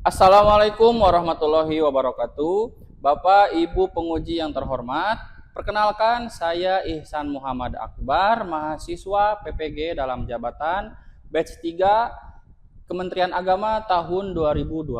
Assalamualaikum warahmatullahi wabarakatuh. Bapak, Ibu penguji yang terhormat, perkenalkan saya Ihsan Muhammad Akbar, mahasiswa PPG dalam jabatan batch 3 Kementerian Agama tahun 2025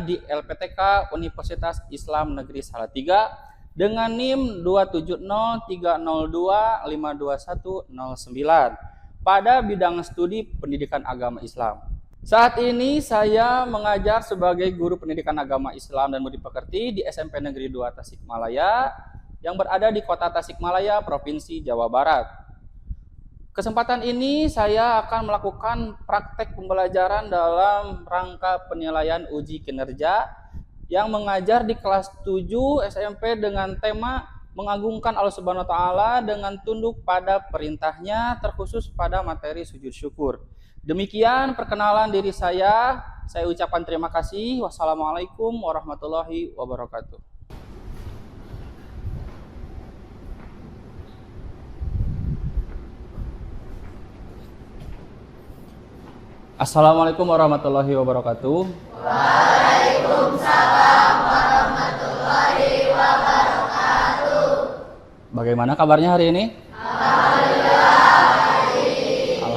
di LPTK Universitas Islam Negeri Salatiga dengan NIM 27030252109 pada bidang studi pendidikan agama Islam. Saat ini saya mengajar sebagai guru pendidikan agama Islam dan budi pekerti di SMP Negeri 2 Tasikmalaya yang berada di Kota Tasikmalaya, Provinsi Jawa Barat. Kesempatan ini saya akan melakukan praktek pembelajaran dalam rangka penilaian uji kinerja yang mengajar di kelas 7 SMP dengan tema mengagungkan Allah Subhanahu wa taala dengan tunduk pada perintahnya, terkhusus pada materi sujud syukur. Demikian perkenalan diri saya ucapkan terima kasih. Wassalamualaikum warahmatullahi wabarakatuh. Assalamualaikum warahmatullahi wabarakatuh. Waalaikumsalam warahmatullahi wabarakatuh. Bagaimana kabarnya hari ini?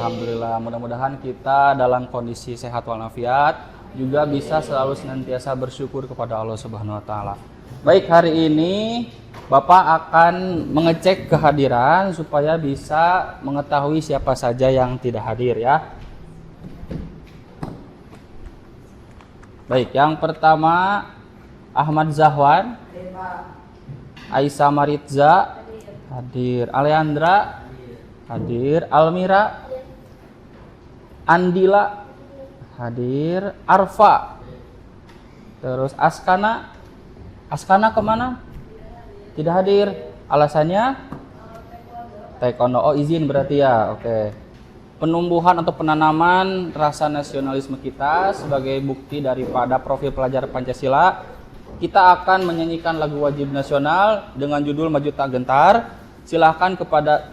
Alhamdulillah, mudah-mudahan kita dalam kondisi sehat walafiat, juga bisa selalu senantiasa bersyukur kepada Allah Subhanahu wa taala. Baik, hari ini Bapak akan mengecek kehadiran supaya bisa mengetahui siapa saja yang tidak hadir ya. Baik, yang pertama Ahmad Zahwan, Aisyah Maritza hadir, Aleandra hadir, Almira, Andila hadir, Arfa, terus Askana kemana? Tidak hadir. Alasannya? Taekwondo. Oh, izin berarti ya. Oke. Penumbuhan atau penanaman rasa nasionalisme kita sebagai bukti daripada profil pelajar Pancasila, kita akan menyanyikan lagu wajib nasional dengan judul Maju Tak Gentar. Silahkan kepada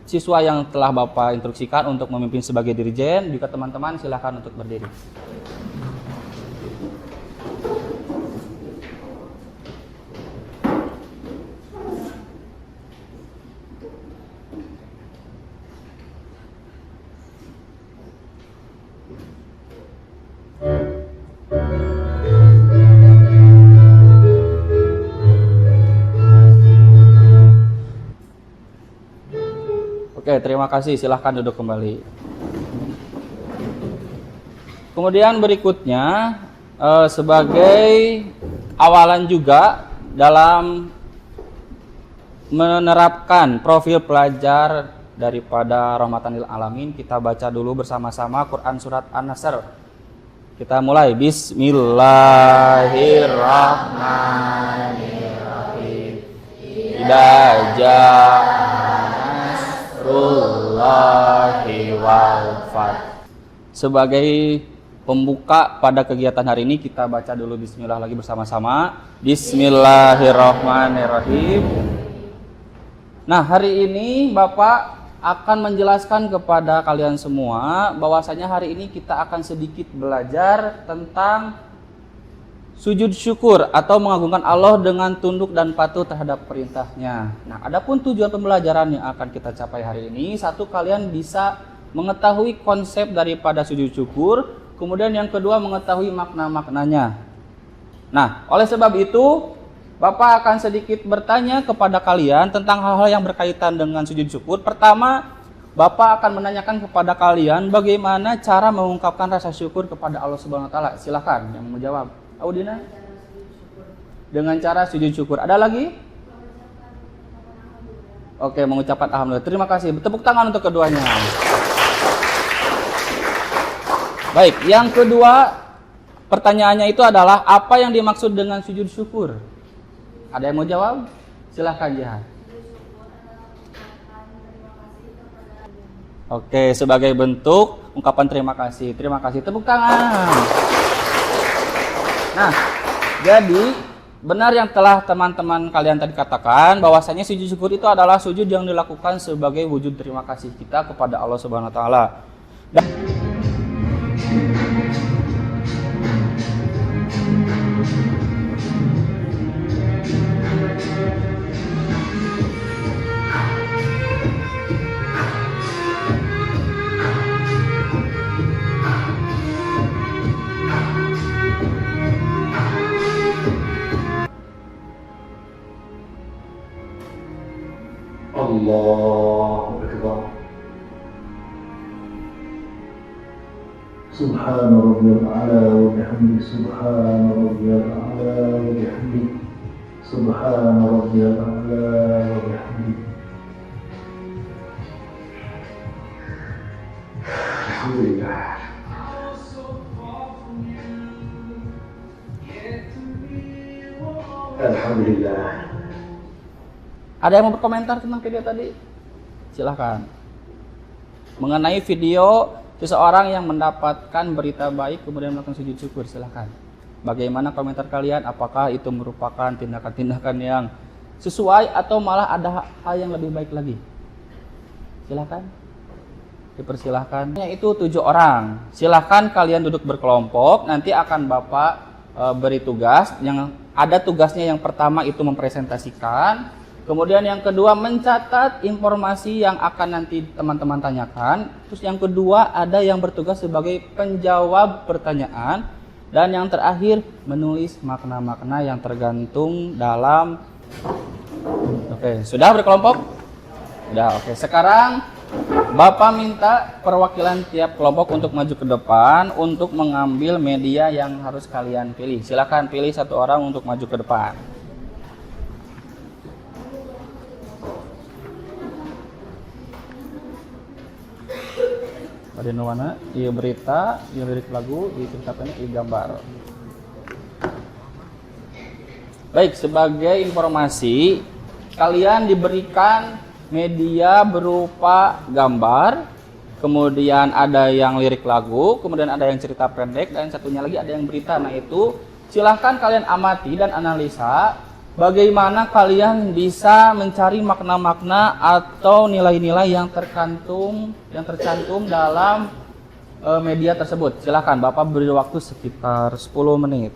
siswa yang telah Bapak instruksikan untuk memimpin sebagai dirijen, juga teman-teman silahkan untuk berdiri. Oke, terima kasih. Silahkan duduk kembali. Kemudian berikutnya, sebagai awalan juga dalam menerapkan profil pelajar daripada Rahmatan lil Alamin, kita baca dulu bersama-sama Quran Surat An-Nasr. Kita mulai. Bismillahirrahmanirrahim. Idza Rullahi wal fath. Sebagai pembuka pada kegiatan hari ini, kita baca dulu bismillah lagi bersama-sama. Bismillahirrahmanirrahim. Nah, hari ini Bapak akan menjelaskan kepada kalian semua bahwasanya hari ini kita akan sedikit belajar tentang sujud syukur atau mengagungkan Allah dengan tunduk dan patuh terhadap perintahnya. Nah, adapun tujuan pembelajaran yang akan kita capai hari ini, satu, kalian bisa mengetahui konsep daripada sujud syukur, kemudian yang kedua mengetahui makna-maknanya. Nah, oleh sebab itu, Bapak akan sedikit bertanya kepada kalian tentang hal-hal yang berkaitan dengan sujud syukur. Pertama, Bapak akan menanyakan kepada kalian bagaimana cara mengungkapkan rasa syukur kepada Allah Subhanahu wa taala. Silakan yang mau jawab. Audina? Dengan cara sujud syukur. Ada lagi? Oke, mengucapkan alhamdulillah. Terima kasih. Tepuk tangan untuk keduanya. Baik, yang kedua pertanyaannya itu adalah apa yang dimaksud dengan sujud syukur? Ada yang mau jawab? Silahkan Jihan. Oke, sebagai bentuk ungkapan terima kasih. Terima kasih. Tepuk tangan. Nah, jadi benar yang telah teman-teman kalian tadi katakan bahwasanya sujud syukur itu adalah sujud yang dilakukan sebagai wujud terima kasih kita kepada Allah Subhanahu wa taala. سبحان ربي الأعلى وبحمده سبحان ربي الأعلى وبحمده سبحان ربي الأعلى وبحمده. Alhamdulillah. Alhamdulillah. Ada yang mau berkomentar tentang video tadi? Silahkan. Mengenai video seseorang yang mendapatkan berita baik kemudian melakukan sujud syukur, silahkan. Bagaimana komentar kalian? Apakah itu merupakan tindakan-tindakan yang sesuai atau malah ada hal yang lebih baik lagi? Silahkan. Dipersilahkan. Itu 7 orang. Silahkan kalian duduk berkelompok. Nanti akan Bapak beri tugas. Yang ada tugasnya yang pertama itu mempresentasikan. Kemudian yang kedua mencatat informasi yang akan nanti teman-teman tanyakan. Terus yang kedua ada yang bertugas sebagai penjawab pertanyaan. Dan yang terakhir menulis makna-makna yang tergantung dalam. Oke, sudah berkelompok? Sudah, oke. Sekarang Bapak minta perwakilan tiap kelompok untuk maju ke depan untuk mengambil media yang harus kalian pilih. Silakan pilih 1 orang untuk maju ke depan. Pada mana? Iya berita, iya lirik lagu, iya cerita pendek, iya gambar. Baik, sebagai informasi, kalian diberikan media berupa gambar, kemudian ada yang lirik lagu, kemudian ada yang cerita pendek, dan satunya lagi ada yang berita. Nah itu silahkan kalian amati dan analisa bagaimana kalian bisa mencari makna-makna atau nilai-nilai yang tercantum dalam media tersebut. Silahkan, Bapak beri waktu sekitar 10 menit.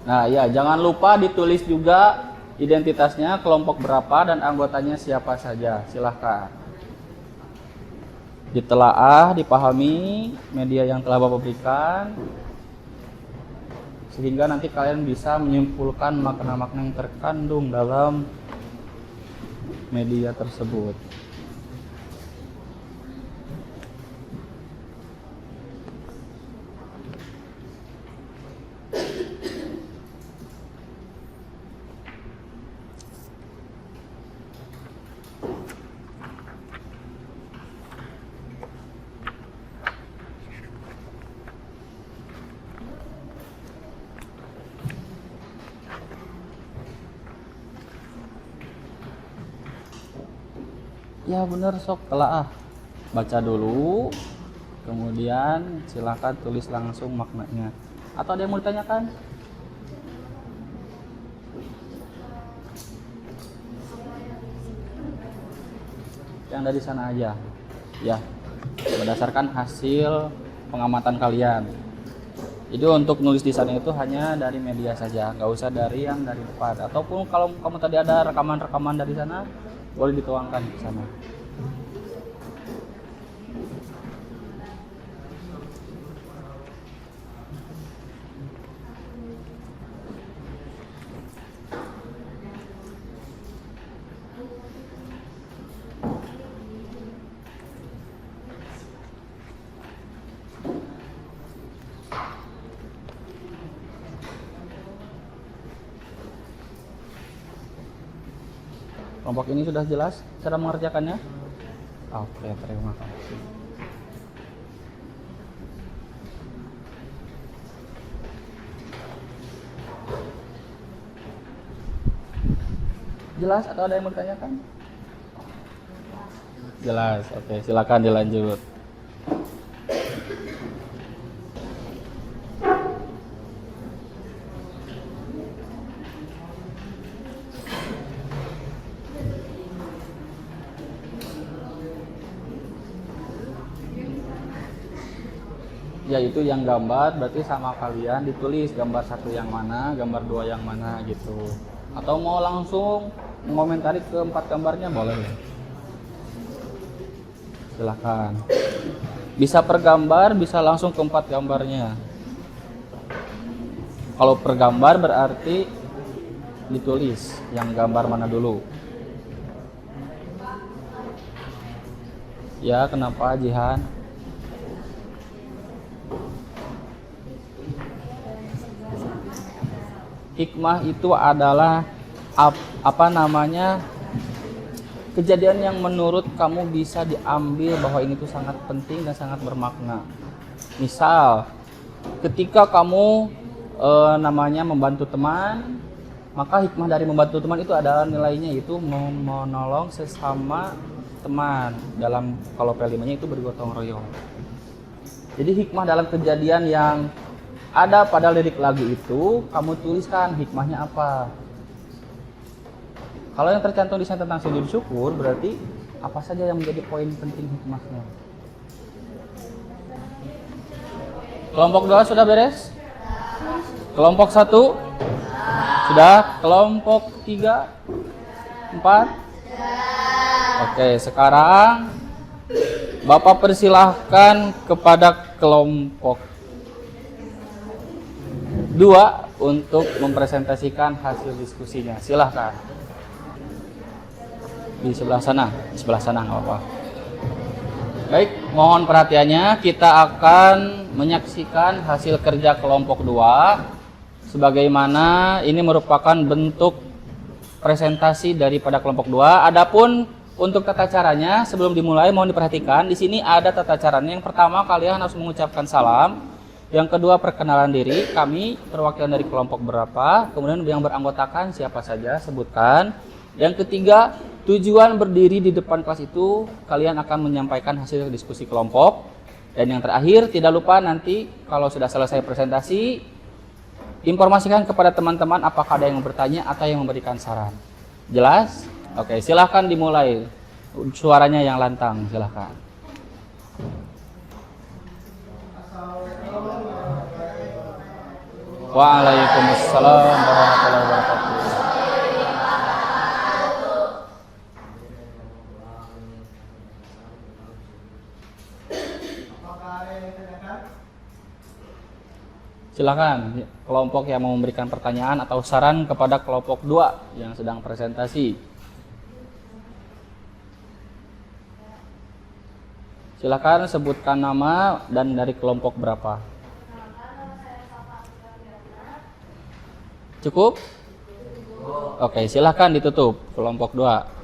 Nah ya, jangan lupa ditulis juga identitasnya, kelompok berapa, dan anggotanya siapa saja. Silahkan ditelaah, dipahami media yang telah Bapak berikan, sehingga nanti kalian bisa menyimpulkan makna-makna yang terkandung dalam media tersebut. Ya bener, sok telaah, baca dulu, kemudian silakan tulis langsung maknanya. Atau ada yang mau ditanyakan? Yang dari sana aja, ya, berdasarkan hasil pengamatan kalian. Jadi untuk nulis di sana itu hanya dari media saja, nggak usah dari yang dari depan. Ataupun kalau kamu tadi ada rekaman-rekaman dari sana, boleh dituangkan ke sana. Kelompok ini sudah jelas cara mengerjakannya? Oke, terima kasih. Jelas atau ada yang mau ditanyakan? Jelas, oke, silakan dilanjut. Yaitu yang gambar berarti sama kalian ditulis gambar 1 yang mana, gambar 2 yang mana gitu. Atau mau langsung mengomentari ke 4 gambarnya boleh. Silahkan. Bisa per gambar, bisa langsung ke 4 gambarnya. Kalau per gambar berarti ditulis yang gambar mana dulu. Ya, kenapa Jihan? Hikmah itu adalah kejadian yang menurut kamu bisa diambil bahwa ini tuh sangat penting dan sangat bermakna. Misal, ketika kamu membantu teman, maka hikmah dari membantu teman itu adalah nilainya itu menolong sesama teman. Dalam kalau P5-nya itu bergotong royong. Jadi hikmah dalam kejadian yang ada pada lirik lagu itu, kamu tuliskan hikmahnya apa. Kalau yang tercantum di sana tentang sujud syukur, berarti apa saja yang menjadi poin penting hikmahnya. Kelompok 2 sudah beres? Kelompok 1? Sudah? Kelompok 3? 4? Oke, sekarang Bapak persilahkan kepada kelompok 2 untuk mempresentasikan hasil diskusinya. Silahkan. Di sebelah sana nggak apa-apa. Baik, mohon perhatiannya, kita akan menyaksikan hasil kerja kelompok 2 sebagaimana ini merupakan bentuk presentasi daripada kelompok 2. Adapun untuk tata caranya sebelum dimulai mohon diperhatikan, di sini ada tata caranya. Yang pertama, kalian harus mengucapkan salam. Yang kedua, perkenalan diri, kami perwakilan dari kelompok berapa, kemudian yang beranggotakan siapa saja, sebutkan. Yang ketiga, tujuan berdiri di depan kelas itu, kalian akan menyampaikan hasil diskusi kelompok. Dan yang terakhir, tidak lupa nanti kalau sudah selesai presentasi, informasikan kepada teman-teman apakah ada yang bertanya atau yang memberikan saran. Jelas? Oke, silahkan dimulai. Suaranya yang lantang, silahkan. Waalaikumsalam warahmatullahi wabarakatuh. Silakan kelompok yang mau memberikan pertanyaan atau saran kepada kelompok 2 yang sedang presentasi. Silakan sebutkan nama dan dari kelompok berapa. Cukup? Oke, silahkan ditutup kelompok 2.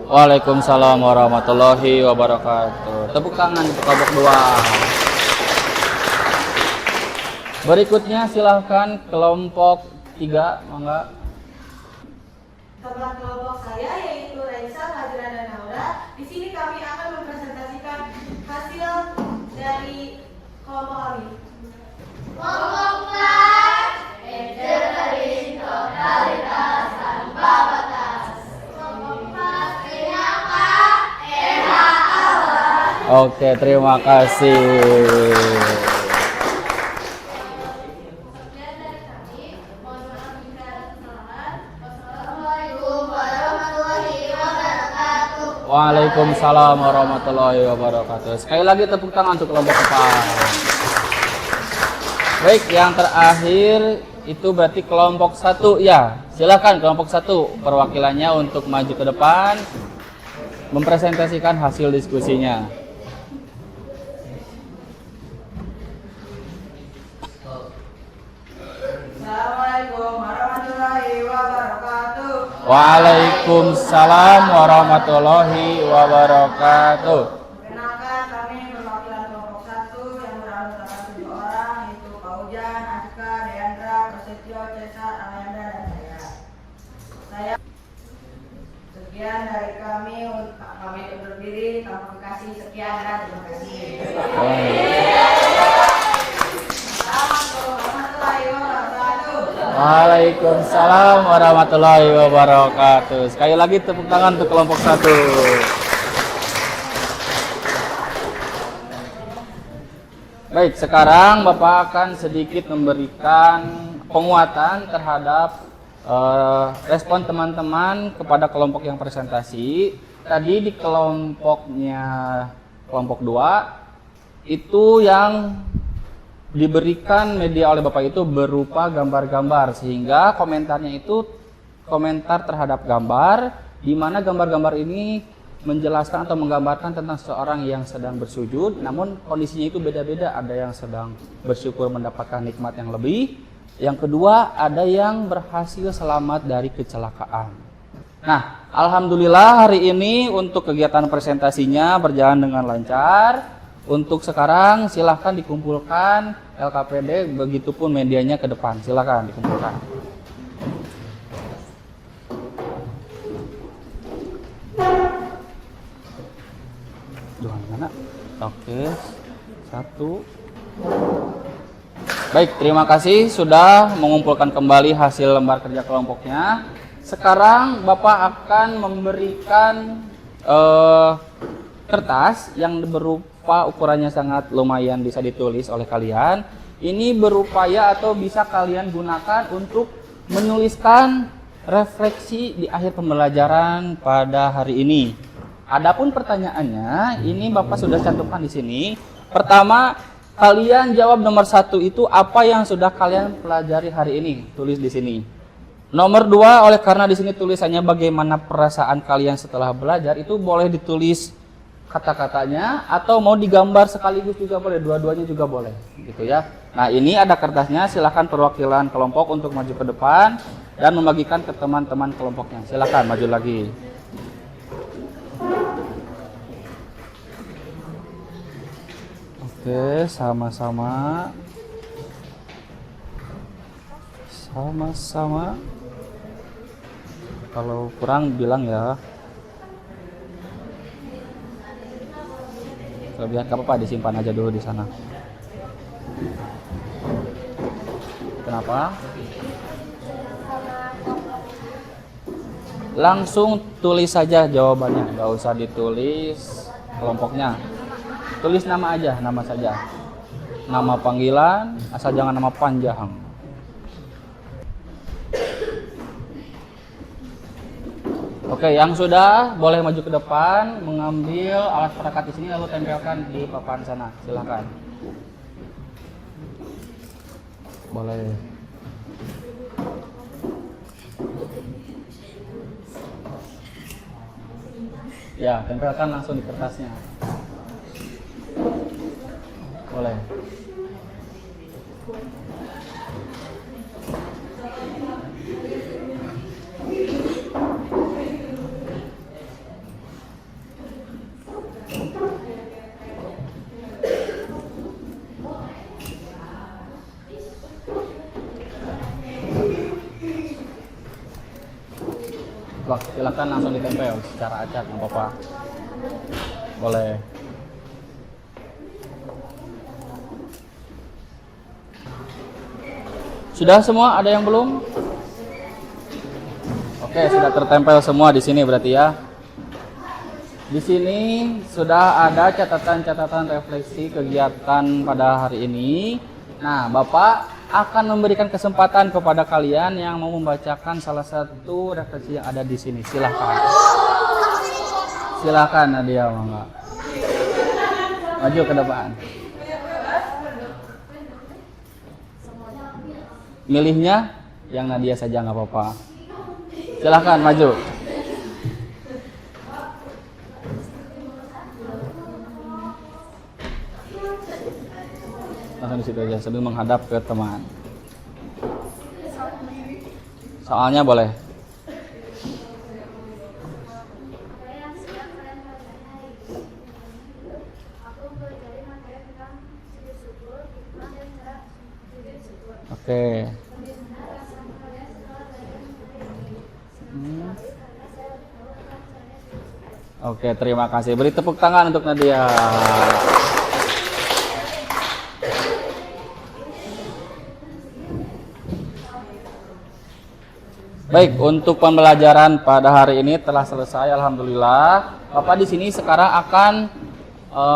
Waalaikumsalam warahmatullahi wabarakatuh. Tepuk tangan untuk kelompok 2. Berikutnya silahkan kelompok 3, mangga. Kepada kelompok saya yaitu Raisa, Hajra dan Naura. Di sini kami akan mempresentasikan hasil dari kelompok kami. Kelompok 4, integritas, totalitas, tanpa batas. Kelompok 4, menyapa Eva Allah. Oke, terima kasih. Sekian dari kami. Mohon maaf jika ada kesalahan. Wassalamualaikum warahmatullahi wabarakatuh. Waalaikumsalam warahmatullahi wabarakatuh. Sekali lagi tepuk tangan untuk kelompok 4. Baik, yang terakhir itu berarti kelompok 1 ya. Silakan kelompok 1 perwakilannya untuk maju ke depan mempresentasikan hasil diskusinya. Assalamualaikum warahmatullahi wabarakatuh. Waalaikumsalam warahmatullahi wabarakatuh. Perkenalkan, kami perwakilan kelompok 1 yang beranggotakan 7 orang, yaitu Pak Ujan, Aska, Deandra, Prasetyo, Cesar, Alayanda, dan saya. Sekian dari kami undur diri. Tanpa kasih, sekian dan terima kasih. Assalamualaikum warahmatullahi wabarakatuh. Waalaikumsalam warahmatullahi wabarakatuh. Sekali lagi tepuk tangan untuk kelompok 1. Baik, sekarang Bapak akan sedikit memberikan penguatan terhadap respon teman-teman kepada kelompok yang presentasi. Tadi di kelompoknya kelompok 2 itu yang diberikan media oleh Bapak itu berupa gambar-gambar, sehingga komentarnya itu komentar terhadap gambar, di mana gambar-gambar ini menjelaskan atau menggambarkan tentang seorang yang sedang bersujud, namun kondisinya itu beda-beda. Ada yang sedang bersyukur mendapatkan nikmat yang lebih, yang kedua ada yang berhasil selamat dari kecelakaan. Nah, alhamdulillah hari ini untuk kegiatan presentasinya berjalan dengan lancar. Untuk sekarang silahkan dikumpulkan LKPD, begitupun medianya ke depan, silahkan dikumpulkan. Jangan mana? Oke, 1. Baik, terima kasih sudah mengumpulkan kembali hasil lembar kerja kelompoknya. Sekarang Bapak akan memberikan kertas yang berupa ukurannya sangat lumayan bisa ditulis oleh kalian. Ini berupaya atau bisa kalian gunakan untuk menuliskan refleksi di akhir pembelajaran pada hari ini. Adapun pertanyaannya, ini Bapak sudah cantumkan di sini. Pertama, kalian jawab nomor 1 itu apa yang sudah kalian pelajari hari ini, tulis di sini. Nomor 2, oleh karena di sini tulisannya bagaimana perasaan kalian setelah belajar, itu boleh ditulis kata-katanya atau mau digambar sekaligus juga boleh, dua-duanya juga boleh, gitu ya. Nah, ini ada kertasnya, silakan perwakilan kelompok untuk maju ke depan dan membagikan ke teman-teman kelompoknya. Silakan maju lagi. Oke, sama-sama. Sama-sama. Kalau kurang bilang ya. Kelebihan gak apa-apa, disimpan aja dulu di sana. Kenapa? Langsung tulis saja jawabannya, nggak usah ditulis kelompoknya. Tulis nama aja, nama saja. Nama panggilan, asal jangan nama panjang. Oke, yang sudah boleh maju ke depan, mengambil alat perekat di sini lalu tempelkan di papan sana. Silakan. Boleh. Ya, tempelkan langsung di kertasnya. Boleh. Silakan langsung ditempel secara acak, nggak apa-apa. Boleh. Sudah semua? Ada yang belum? Oke, sudah tertempel semua di sini berarti ya. Di sini sudah ada catatan-catatan refleksi kegiatan pada hari ini. Nah, Bapak akan memberikan kesempatan kepada kalian yang mau membacakan salah satu refleksi yang ada di sini. Silahkan. Silahkan Nadia, mangga. Maju ke depan. Milihnya yang Nadia saja nggak apa-apa. Silahkan maju. Langsung di situ aja sambil menghadap ke teman. Soalnya boleh. Oke. Oke, terima kasih. Beri tepuk tangan untuk Nadia. Baik, untuk pembelajaran pada hari ini telah selesai, alhamdulillah. Bapak di sini sekarang akan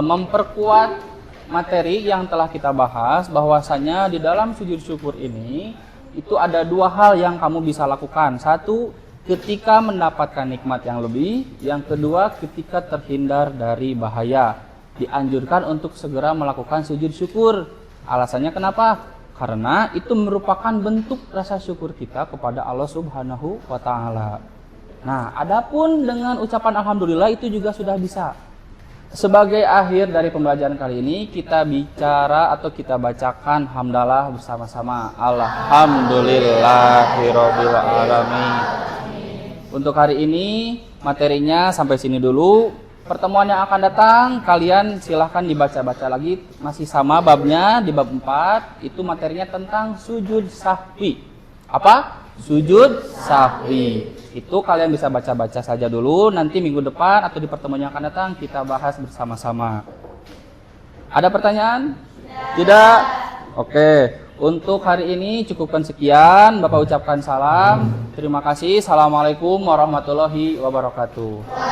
memperkuat materi yang telah kita bahas, bahwasanya di dalam sujud syukur ini itu ada dua hal yang kamu bisa lakukan. Satu, ketika mendapatkan nikmat yang lebih. Yang kedua, ketika terhindar dari bahaya. dianjurkan untuk segera melakukan sujud syukur. Alasannya kenapa? Karena itu merupakan bentuk rasa syukur kita kepada Allah Subhanahu wa Ta'ala. Nah, adapun dengan ucapan alhamdulillah itu juga sudah bisa. Sebagai akhir dari pembelajaran kali ini, kita bicara atau kita bacakan hamdalah bersama-sama. Alhamdulillahirabbil alamin. Untuk hari ini materinya sampai sini dulu. Pertemuan yang akan datang kalian silahkan dibaca-baca lagi, masih sama babnya di bab 4, itu materinya tentang sujud sahwi. Apa? Sujud sahwi. Itu kalian bisa baca-baca saja dulu, nanti minggu depan atau di pertemuan yang akan datang kita bahas bersama-sama. Ada pertanyaan? Tidak? Oke. Untuk hari ini cukupkan sekian. Bapak ucapkan salam. Terima kasih. Assalamualaikum warahmatullahi wabarakatuh.